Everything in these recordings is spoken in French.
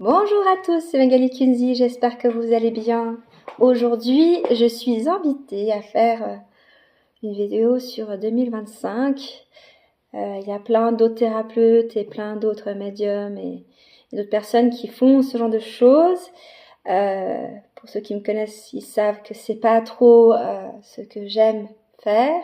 Bonjour à tous, c'est Magali Kunzi, j'espère que vous allez bien. Aujourd'hui, je suis invitée à faire une vidéo sur 2025. Il y a plein d'autres thérapeutes et plein d'autres médiums et d'autres personnes qui font ce genre de choses. Pour ceux qui me connaissent, ils savent que c'est pas trop ce que j'aime faire.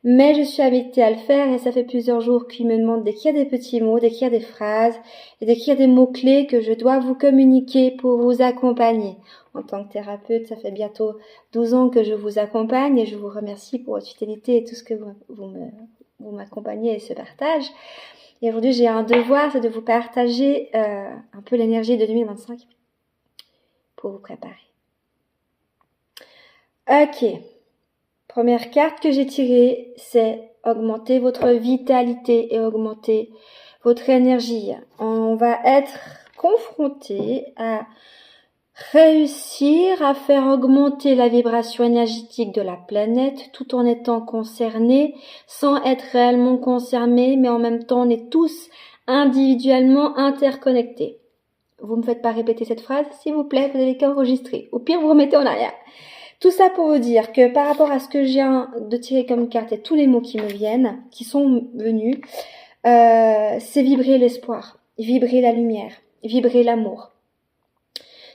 Mais je suis invitée à le faire et ça fait plusieurs jours qu'ils me demandent d'écrire des petits mots, d'écrire des phrases et d'écrire des mots-clés que je dois vous communiquer pour vous accompagner. En tant que thérapeute, ça fait bientôt 12 ans que je vous accompagne et je vous remercie pour votre fidélité et tout ce que vous m'accompagnez et ce partage. Et aujourd'hui, j'ai un devoir, c'est de vous partager un peu l'énergie de 2025 pour vous préparer. Ok. Première carte que j'ai tirée, c'est augmenter votre vitalité et augmenter votre énergie. On va être confronté à réussir à faire augmenter la vibration énergétique de la planète tout en étant concerné, sans être réellement concerné, mais en même temps on est tous individuellement interconnectés. Vous ne me faites pas répéter cette phrase, s'il vous plaît, vous n'avez qu'à enregistrer. Au pire, vous remettez en arrière. Tout ça pour vous dire que par rapport à ce que je viens de tirer comme carte et tous les mots qui me viennent, qui sont venus, c'est vibrer l'espoir, vibrer la lumière, vibrer l'amour.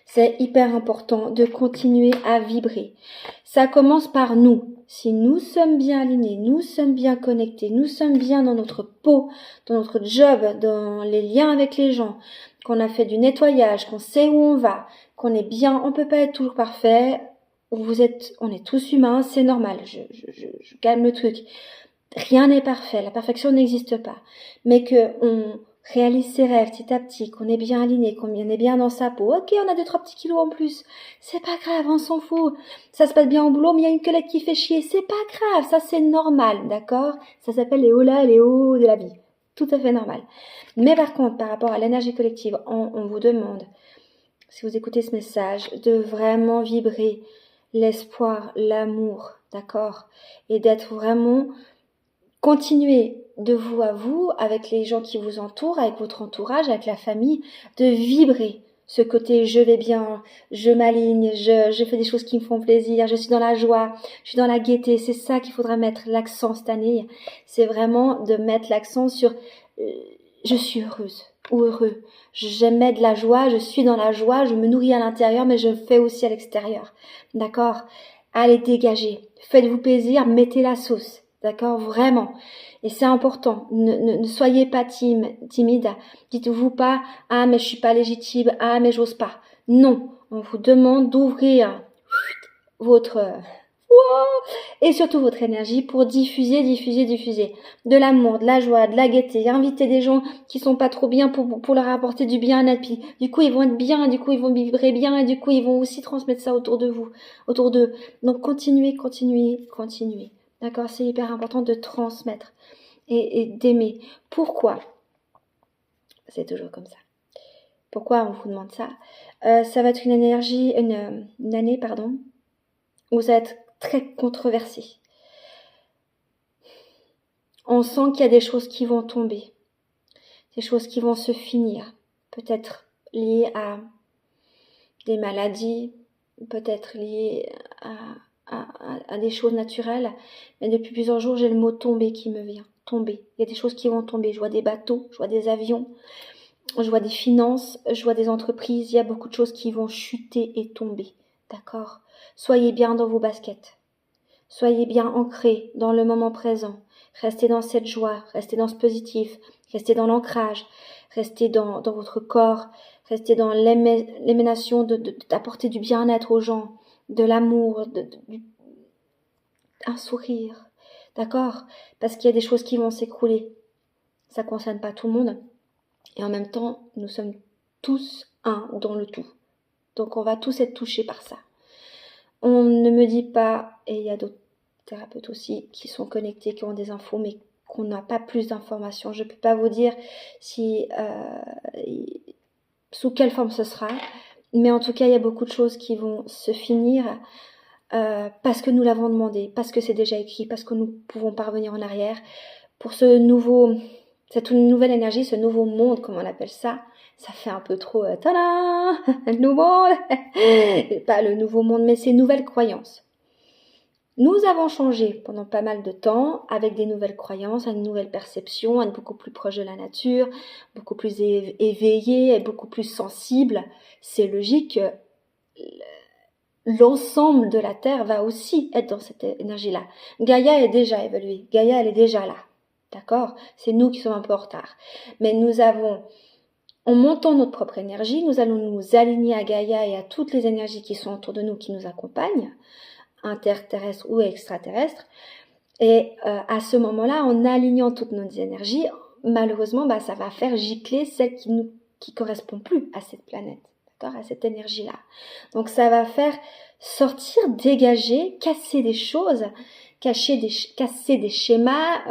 C'est hyper important de continuer à vibrer. Ça commence par nous. Si nous sommes bien alignés, nous sommes bien connectés, nous sommes bien dans notre peau, dans notre job, dans les liens avec les gens, qu'on a fait du nettoyage, qu'on sait où on va, qu'on est bien, on peut pas être toujours parfait. On est tous humains, c'est normal. Je calme le truc. Rien n'est parfait, la perfection n'existe pas. Mais que on réalise ses rêves petit à petit, qu'on est bien aligné, qu'on est bien dans sa peau. Ok, on a 2-3 petits kilos en plus. C'est pas grave, on s'en fout. Ça se passe bien au boulot, mais il y a une collègue qui fait chier. C'est pas grave, ça c'est normal, d'accord? Ça s'appelle les hauts là, les hauts de la vie. Tout à fait normal. Mais par contre, par rapport à l'énergie collective, on vous demande, si vous écoutez ce message, de vraiment vibrer l'espoir, l'amour, d'accord? Et d'être vraiment, continuer de vous à vous, avec les gens qui vous entourent, avec votre entourage, avec la famille, de vibrer ce côté je vais bien, je m'aligne, je fais des choses qui me font plaisir, je suis dans la joie, je suis dans la gaieté. C'est ça qu'il faudra mettre l'accent cette année. C'est vraiment de mettre l'accent sur je suis heureuse ou heureux. J'aimais de la joie, je suis dans la joie, je me nourris à l'intérieur, mais je le fais aussi à l'extérieur. D'accord? Allez, dégagez. Faites-vous plaisir, mettez la sauce. D'accord? Vraiment. Et c'est important. Ne soyez pas timide. Dites-vous pas, ah, mais je suis pas légitime. Ah, mais j'ose pas. Non. On vous demande d'ouvrir votre, et surtout votre énergie pour diffuser de l'amour, de la joie, de la gaieté, inviter des gens qui sont pas trop bien pour leur apporter du bien-être, puis du coup ils vont être bien, du coup ils vont vibrer bien, et du coup ils vont aussi transmettre ça autour de vous, autour d'eux. Donc continuez. D'accord, c'est hyper important de transmettre et d'aimer. Pourquoi? C'est toujours comme ça. Pourquoi on vous demande ça? Ça va être une année, où ça va être très controversé. On sent qu'il y a des choses qui vont tomber, des choses qui vont se finir, peut-être liées à des maladies, peut-être liées à des choses naturelles. Mais depuis plusieurs jours, j'ai le mot tomber qui me vient. Tomber. Il y a des choses qui vont tomber. Je vois des bateaux, je vois des avions, je vois des finances, je vois des entreprises. Il y a beaucoup de choses qui vont chuter et tomber. D'accord? Soyez bien dans vos baskets. Soyez bien ancrés dans le moment présent. Restez dans cette joie, restez dans ce positif, restez dans l'ancrage, restez dans votre corps, restez dans l'émanation d'apporter du bien-être aux gens, de l'amour, un sourire. D'accord? Parce qu'il y a des choses qui vont s'écrouler. Ça ne concerne pas tout le monde. Et en même temps, nous sommes tous un dans le tout. Donc on va tous être touchés par ça. On ne me dit pas, et il y a d'autres thérapeutes aussi qui sont connectés, qui ont des infos, mais qu'on n'a pas plus d'informations. Je ne peux pas vous dire sous quelle forme ce sera, mais en tout cas, il y a beaucoup de choses qui vont se finir parce que nous l'avons demandé, parce que c'est déjà écrit, parce que nous pouvons pas revenir en arrière. Pour ce nouveau Cette nouvelle énergie, ce nouveau monde, comme on appelle ça fait un peu trop tada, le nouveau monde. Pas le nouveau monde, mais ces nouvelles croyances. Nous avons changé pendant pas mal de temps avec des nouvelles croyances, une nouvelle perception, être beaucoup plus proche de la nature, beaucoup plus éveillé, beaucoup plus sensible. C'est logique que l'ensemble de la Terre va aussi être dans cette énergie-là. Gaïa est déjà évoluée, Gaïa elle est déjà là, d'accord? C'est nous qui sommes un peu en retard. Mais nous avons, en montant notre propre énergie, nous allons nous aligner à Gaïa et à toutes les énergies qui sont autour de nous, qui nous accompagnent, interterrestres ou extraterrestres. Et à ce moment-là, en alignant toutes nos énergies, malheureusement, ça va faire gicler celle qui correspond plus à cette planète, d'accord, à cette énergie-là. Donc ça va faire sortir, dégager, casser des choses, casser des schémas,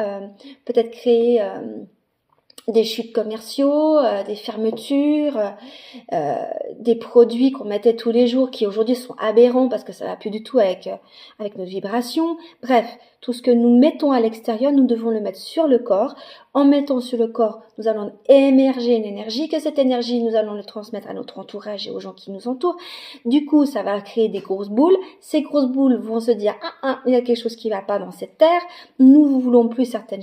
peut-être créer des chutes commerciaux, des fermetures, des produits qu'on mettait tous les jours qui aujourd'hui sont aberrants parce que ça va plus du tout avec notre vibration. Bref, tout ce que nous mettons à l'extérieur, nous devons le mettre sur le corps. En mettant sur le corps, nous allons émerger une énergie, que cette énergie, nous allons le transmettre à notre entourage et aux gens qui nous entourent. Du coup, ça va créer des grosses boules. Ces grosses boules vont se dire il y a quelque chose qui va pas dans cette terre. Nous voulons plus certaines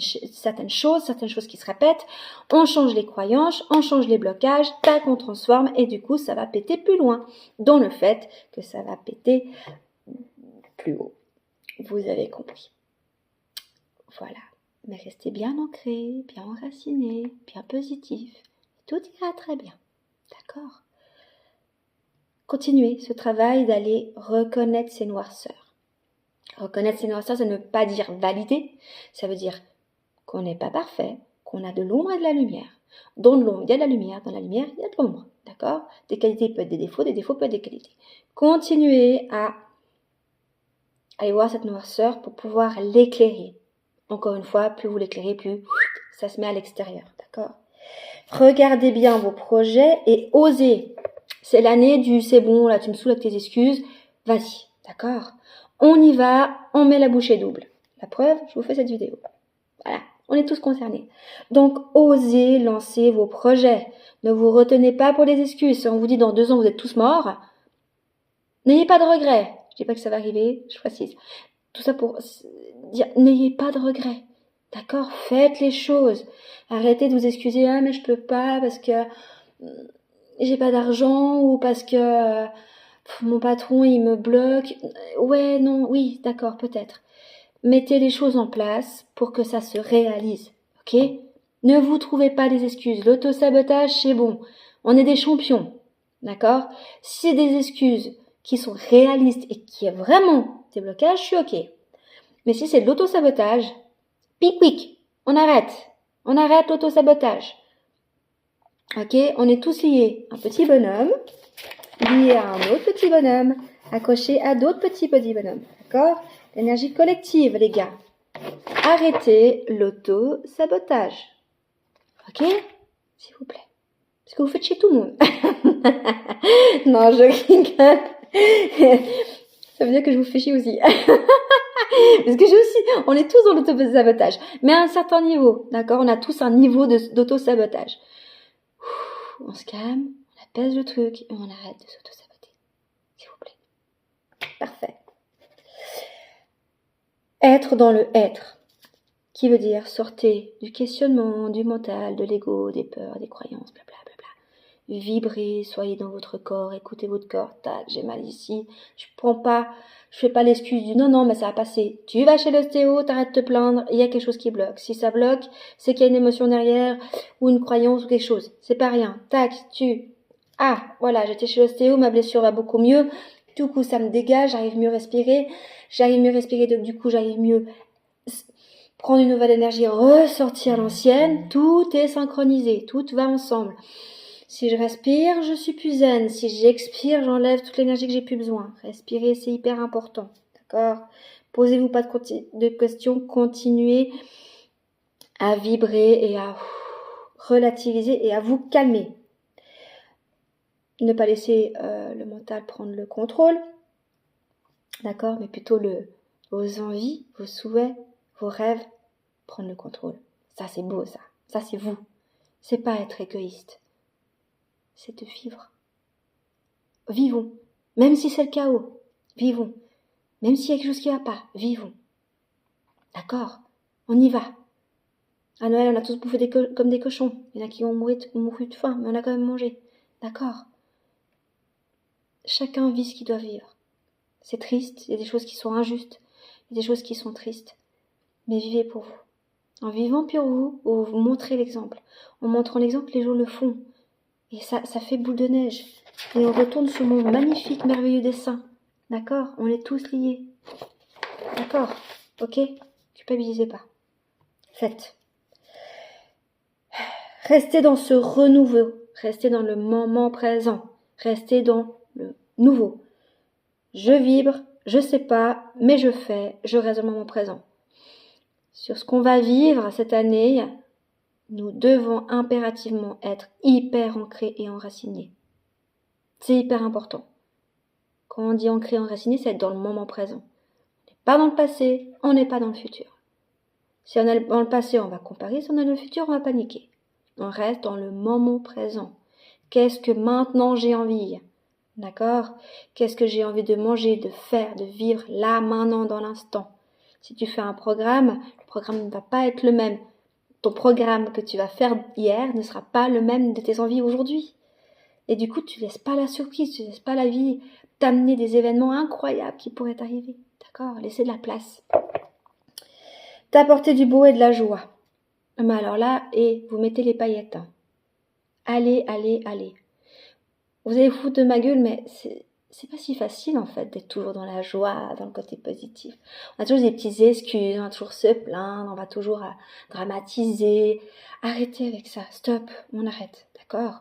choses qui se répètent. On change les croyances, on change les blocages, tac, on transforme et du coup, ça va péter plus loin. Dans le fait que ça va péter plus haut. Vous avez compris. Voilà. Mais restez bien ancré, bien enraciné, bien positif. Tout ira très bien. D'accord? Continuez ce travail d'aller reconnaître ces noirceurs. Reconnaître ces noirceurs, ça ne veut pas dire valider. Ça veut dire qu'on n'est pas parfait, qu'on a de l'ombre et de la lumière. Dans l'ombre, il y a de la lumière. Dans la lumière, il y a de l'ombre. D'accord? Des qualités peuvent être des défauts peuvent être des qualités. Continuez à aller voir cette noirceur pour pouvoir l'éclairer. Encore une fois, plus vous l'éclairez, plus ça se met à l'extérieur. D'accord? Regardez bien vos projets et osez. C'est l'année du c'est bon, là tu me saoules avec tes excuses. Vas-y. D'accord? On y va, on met la bouchée double. La preuve, je vous fais cette vidéo. Voilà. On est tous concernés. Donc, osez lancer vos projets. Ne vous retenez pas pour les excuses. Si on vous dit dans 2 ans vous êtes tous morts, n'ayez pas de regrets. Je dis pas que ça va arriver, je précise. Tout ça pour dire, n'ayez pas de regrets. D'accord? Faites les choses. Arrêtez de vous excuser, mais je peux pas parce que j'ai pas d'argent ou parce que mon patron il me bloque. Ouais, non, oui, d'accord, peut-être. Mettez les choses en place pour que ça se réalise, ok? Ne vous trouvez pas des excuses. L'auto-sabotage, c'est bon. On est des champions, d'accord? Si c'est des excuses qui sont réalistes et qui est vraiment des blocages, je suis ok. Mais si c'est de l'auto-sabotage, pic, on arrête. On arrête l'auto-sabotage. Ok? On est tous liés. Un petit bonhomme lié à un autre petit bonhomme, accroché à d'autres petits bonhommes, d'accord? L'énergie collective, les gars. Arrêtez l'auto-sabotage. Ok? S'il vous plaît. Parce que vous faites chez tout le monde. Non, je rigole. Ça veut dire que je vous fais chier aussi. Parce que on est tous dans l'auto-sabotage. Mais à un certain niveau, d'accord? On a tous un niveau d'auto-sabotage. On se calme, on apaise le truc et on arrête de s'auto-saboter. S'il vous plaît. Parfait. Être dans le être, qui veut dire sortez du questionnement, du mental, de l'ego, des peurs, des croyances, blablabla. Vibrez, soyez dans votre corps, écoutez votre corps. Tac, j'ai mal ici. Je fais pas l'excuse du non, mais ça va passer. Tu vas chez l'ostéo, t'arrêtes de te plaindre, il y a quelque chose qui bloque. Si ça bloque, c'est qu'il y a une émotion derrière, ou une croyance, ou quelque chose. C'est pas rien. Tac, voilà, j'étais chez l'ostéo, ma blessure va beaucoup mieux. Du coup, ça me dégage, j'arrive mieux à respirer. Donc du coup, j'arrive mieux prendre une nouvelle énergie, ressortir l'ancienne. Tout est synchronisé, tout va ensemble. Si je respire, je suis plus zen. Si j'expire, j'enlève toute l'énergie que j'ai plus besoin. Respirer, c'est hyper important. D'accord? Posez-vous pas de questions. Continuez à vibrer et à relativiser et à vous calmer. Ne pas laisser le mental prendre le contrôle. D'accord? Mais plutôt vos envies, vos souhaits, vos rêves prendre le contrôle. Ça, c'est beau, ça. Ça, c'est vous. C'est pas être égoïste. C'est de vivre. Vivons. Même si c'est le chaos, vivons. Même s'il y a quelque chose qui va pas, vivons. D'accord? On y va. À Noël, on a tous bouffé comme des cochons. Il y en a qui ont mouru de faim, mais on a quand même mangé. D'accord? Chacun vit ce qu'il doit vivre. C'est triste, il y a des choses qui sont injustes, il y a des choses qui sont tristes. Mais vivez pour vous. En vivant pour vous, vous montrez l'exemple. En montrant l'exemple, les gens le font. Et ça fait boule de neige. Et on retourne sur mon magnifique, merveilleux dessin. D'accord? On est tous liés. D'accord? Ok? Culpabilisez pas. Faites. Restez dans ce renouveau. Restez dans le moment présent. Restez dans le nouveau. Je vibre, je sais pas, mais je fais, je reste dans le moment présent. Sur ce qu'on va vivre cette année, nous devons impérativement être hyper ancrés et enracinés. C'est hyper important. Quand on dit ancré et enraciné, c'est être dans le moment présent. On n'est pas dans le passé, on n'est pas dans le futur. Si on est dans le passé, on va comparer. Si on est dans le futur, on va paniquer. On reste dans le moment présent. Qu'est-ce que maintenant j'ai envie? D'accord? Qu'est-ce que j'ai envie de manger, de faire, de vivre là, maintenant, dans l'instant? Si tu fais un programme, le programme ne va pas être le même. Ton programme que tu vas faire hier ne sera pas le même de tes envies aujourd'hui. Et du coup, tu laisses pas la surprise, tu laisses pas la vie t'amener des événements incroyables qui pourraient t'arriver. D'accord? Laissez de la place. T'apporter du beau et de la joie. Mais alors là, vous mettez les paillettes. Allez, allez, allez. Vous allez vous foutre de ma gueule, mais c'est pas si facile en fait d'être toujours dans la joie, dans le côté positif. On a toujours des petites excuses, on va toujours se plaindre, on va toujours dramatiser. Arrêtez avec ça, stop, on arrête, d'accord?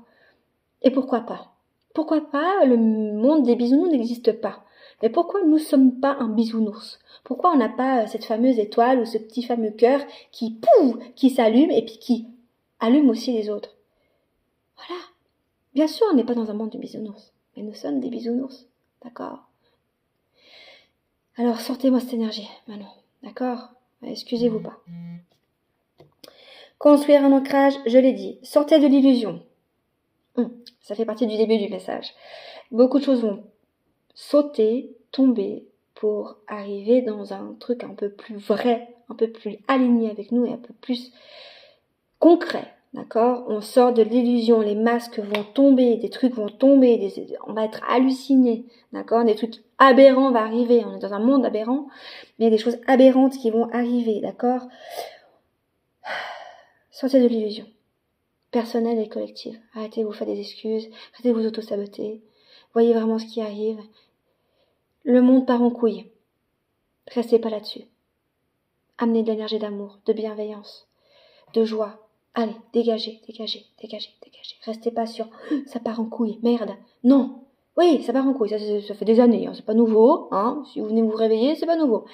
Et pourquoi pas? Pourquoi pas le monde des bisounours n'existe pas? Mais pourquoi nous ne sommes pas un bisounours? Pourquoi on n'a pas cette fameuse étoile ou ce petit fameux cœur qui s'allume et puis qui allume aussi les autres? Voilà. Bien sûr, on n'est pas dans un monde de bisounours, mais nous sommes des bisounours, d'accord? Alors, sortez-moi cette énergie, maintenant, d'accord? Excusez-vous pas. Construire un ancrage, je l'ai dit. Sortez de l'illusion. Ça fait partie du début du message. Beaucoup de choses vont sauter, tomber, pour arriver dans un truc un peu plus vrai, un peu plus aligné avec nous et un peu plus concret. D'accord? On sort de l'illusion, les masques vont tomber, des trucs vont tomber, on va être halluciné. D'accord? Des trucs aberrants vont arriver. On est dans un monde aberrant, mais il y a des choses aberrantes qui vont arriver. D'accord? Sortez de l'illusion. Personnelle et collective. Arrêtez de vous faire des excuses. Arrêtez de vous auto-saboter. Voyez vraiment ce qui arrive. Le monde part en couille. Restez pas là-dessus. Amenez de l'énergie d'amour, de bienveillance, de joie. Allez, dégagez, dégagez, dégagez, dégagez. Restez pas sur « ça part en couille, merde ». Non, oui, ça part en couille, ça fait des années, hein, c'est pas nouveau. Hein. Si vous venez vous réveiller, c'est pas nouveau.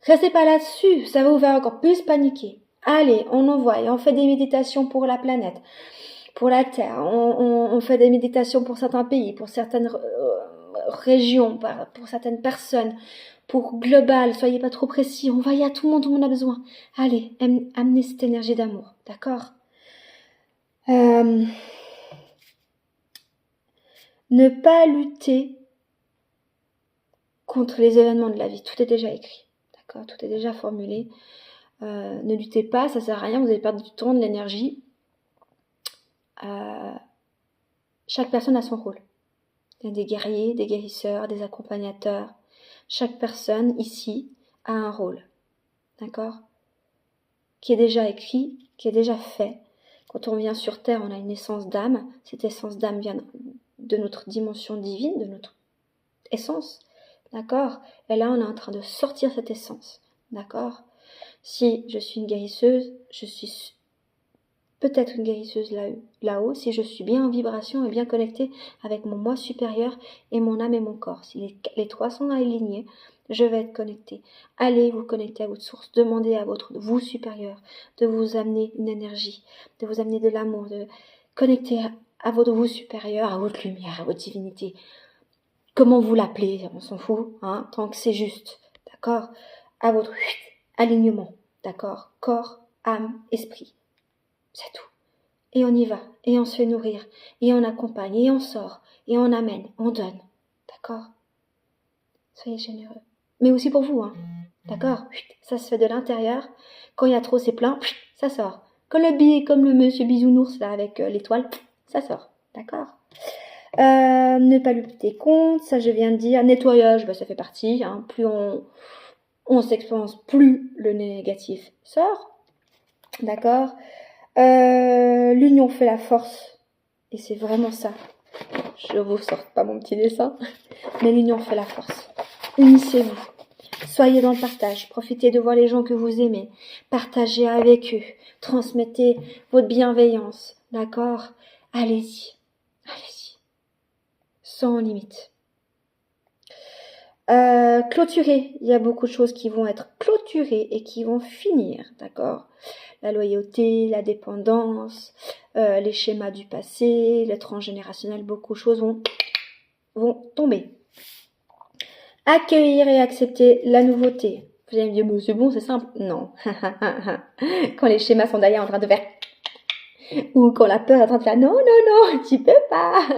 Restez pas là-dessus, ça va vous faire encore plus paniquer. Allez, on envoie et on fait des méditations pour la planète, pour la Terre. On fait des méditations pour certains pays, pour certaines régions, pour certaines personnes. Pour global, soyez pas trop précis, on va y à tout le monde a besoin. Allez, amenez cette énergie d'amour, d'accord? Ne pas lutter contre les événements de la vie, tout est déjà écrit, d'accord? Tout est déjà formulé. Ne luttez pas, ça sert à rien, vous allez perdre du temps, de l'énergie. Chaque personne a son rôle. Il y a des guerriers, des guérisseurs, des accompagnateurs. Chaque personne ici a un rôle, d'accord? Qui est déjà écrit, qui est déjà fait. Quand on vient sur Terre, on a une essence d'âme. Cette essence d'âme vient de notre dimension divine, de notre essence, d'accord? Et là, on est en train de sortir cette essence, d'accord? Si je suis une guérisseuse, je suis peut-être une guérisseuse là-haut, si je suis bien en vibration et bien connectée avec mon moi supérieur et mon âme et mon corps. Si les trois sont alignés, je vais être connectée. Allez vous connecter à votre source. Demandez à votre vous supérieur de vous amener une énergie, de vous amener de l'amour, de connecter à votre vous supérieur, à votre lumière, à votre divinité. Comment vous l'appelez, on s'en fout, hein, tant que c'est juste, d'accord? À votre alignement, d'accord? Corps, âme, esprit. C'est tout. Et on y va, et on se fait nourrir, et on accompagne, et on sort, et on amène, on donne. D'accord? Soyez généreux. Mais aussi pour vous, hein. D'accord? Ça se fait de l'intérieur. Quand il y a trop, c'est plein, ça sort. Comme le monsieur bisounours là avec l'étoile, ça sort. D'accord? Ne pas lutter contre, ça je viens de dire. Nettoyage, ça fait partie. Hein. Plus on s'expérience, plus le négatif sort. D'accord? L'union fait la force. Et c'est vraiment ça. Je vous sors pas mon petit dessin. Mais l'union fait la force. Unissez-vous. Soyez dans le partage. Profitez de voir les gens que vous aimez. Partagez avec eux. Transmettez votre bienveillance. D'accord? Allez-y. Allez-y. Sans limite. Clôturer. Il y a beaucoup de choses qui vont être clôturées et qui vont finir. D'accord? La loyauté, la dépendance, les schémas du passé, le transgénérationnel, beaucoup de choses vont tomber. Accueillir et accepter la nouveauté. Vous allez me dire, c'est bon, c'est simple. Non. Quand les schémas sont d'ailleurs en train de faire... Ou quand la peur est en train de faire, non, non, non, tu peux pas.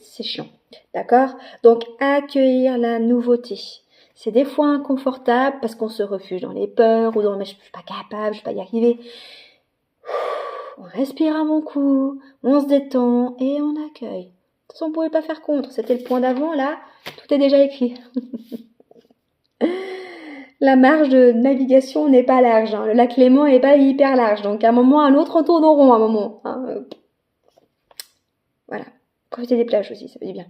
C'est chiant. D'accord? Donc, accueillir la nouveauté. C'est des fois inconfortable parce qu'on se refuge dans les peurs ou dans, mais je suis pas capable, je vais pas y arriver. On respire à mon cou, on se détend et on accueille. De toute façon, on ne pouvait pas faire contre. C'était le point d'avant, là, tout est déjà écrit. La marge de navigation n'est pas large. Hein. Le lac Léman n'est pas hyper large. Donc, à un moment, à un autre, on tourne en rond à un moment. Hein. Voilà. Profitez des plages aussi, ça fait du bien.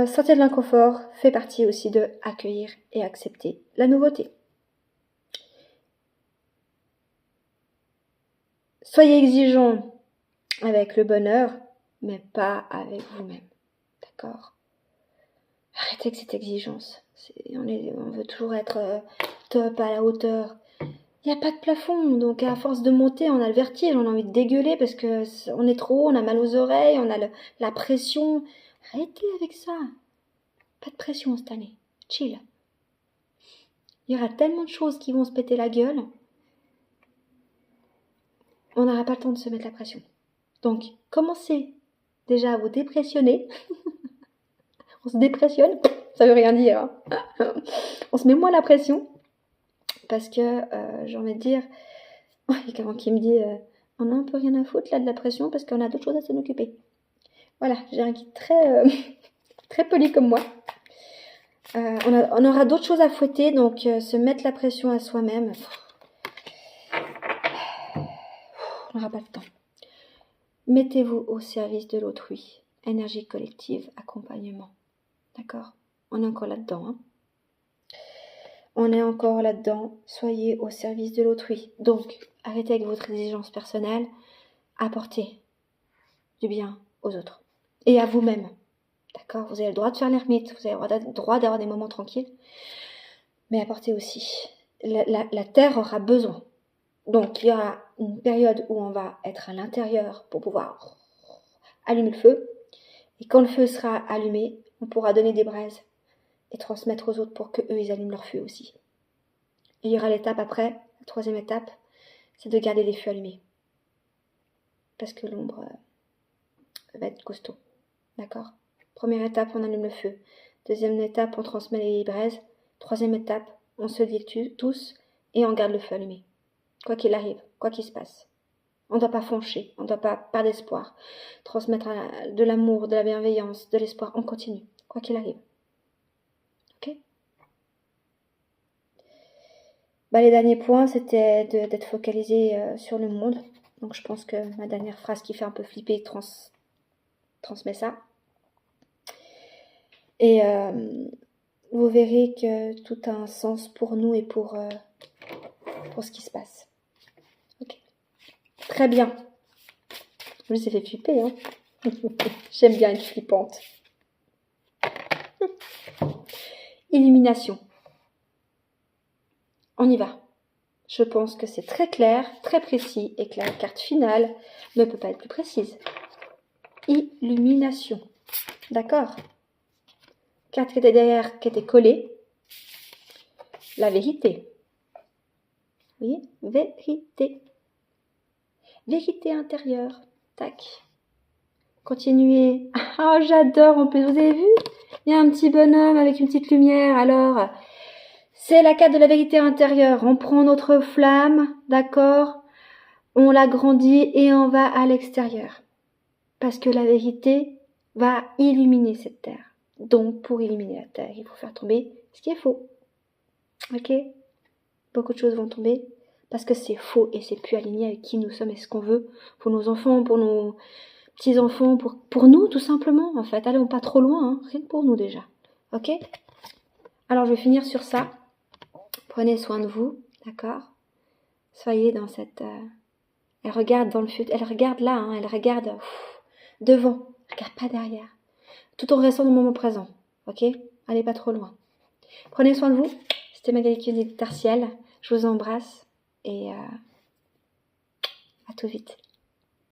Sortir de l'inconfort fait partie aussi de accueillir et accepter la nouveauté. Soyez exigeants avec le bonheur, mais pas avec vous-même. D'accord? Arrêtez avec cette exigence. On veut toujours être top, à la hauteur. Il n'y a pas de plafond, donc à force de monter, on a le vertige, on a envie de dégueuler parce que on est trop haut, on a mal aux oreilles, on a la pression. Arrêtez avec ça. Pas de pression cette année. Chill. Il y aura tellement de choses qui vont se péter la gueule. On n'aura pas le temps de se mettre la pression. Donc, commencez déjà à vous dépressionner. On se dépressionne, ça veut rien dire. Hein. On se met moins la pression. Parce que, j'ai envie de dire, il y a quelqu'un qui me dit, on a un peu rien à foutre là de la pression parce qu'on a d'autres choses à s'en occuper. Voilà, j'ai un guide très, très poli comme moi. On aura d'autres choses à fouetter, donc se mettre la pression à soi-même, on n'aura pas le temps. Mettez-vous au service de l'autrui. Énergie collective, accompagnement. D'accord? On est encore là-dedans. Hein? On est encore là-dedans. Soyez au service de l'autrui. Donc, arrêtez avec votre exigence personnelle. Apportez du bien aux autres. Et à vous-même. D'accord? Vous avez le droit de faire l'ermite. Vous avez le droit d'avoir des moments tranquilles. Mais apportez aussi. La Terre aura besoin. Donc, il y aura une période où on va être à l'intérieur pour pouvoir allumer le feu. Et quand le feu sera allumé, on pourra donner des braises et transmettre aux autres pour qu'eux, ils allument leur feu aussi. Et il y aura l'étape après, la troisième étape, c'est de garder les feux allumés. Parce que l'ombre va être costaud. D'accord? Première étape, on allume le feu. Deuxième étape, on transmet les braises. Troisième étape, on se dit tous et on garde le feu allumé. Quoi qu'il arrive, quoi qu'il se passe. On ne doit pas foncher, on ne doit pas perdre d'espoir. Transmettre de l'amour, de la bienveillance, de l'espoir, on continue, quoi qu'il arrive. Ok? Les derniers points, c'était d'être focalisé sur le monde. Donc je pense que ma dernière phrase qui fait un peu flipper transmet ça. Et vous verrez que tout a un sens pour nous et pour ce qui se passe. Ok. Très bien. Je me suis fait flipper, hein. J'aime bien être flippante. Illumination. On y va. Je pense que c'est très clair, très précis et que la carte finale ne peut pas être plus précise. Illumination. D'accord? Carte qui était derrière, qui était collée. La vérité. Vous voyez? Vérité. Vérité intérieure. Tac. Continuez. Oh, j'adore. En plus, vous avez vu? Il y a un petit bonhomme avec une petite lumière. Alors, c'est la carte de la vérité intérieure. On prend notre flamme, d'accord? On l'agrandit et on va à l'extérieur. Parce que la vérité va illuminer cette terre. Donc, pour illuminer la terre, il faut faire tomber ce qui est faux. Ok? Beaucoup de choses vont tomber parce que c'est faux et c'est plus aligné avec qui nous sommes et ce qu'on veut pour nos enfants, pour nos petits-enfants, pour nous tout simplement en fait. Allons pas trop loin, hein, rien que pour nous déjà. Ok? Alors je vais finir sur ça. Prenez soin de vous, d'accord? Soyez dans cette... Elle regarde dans le futur, elle regarde là, hein, elle regarde devant, elle regarde pas derrière. Tout en restant dans le moment présent, ok? Allez pas trop loin. Prenez soin de vous. C'était Magali Cuny Tartiel. Je vous embrasse et à tout vite.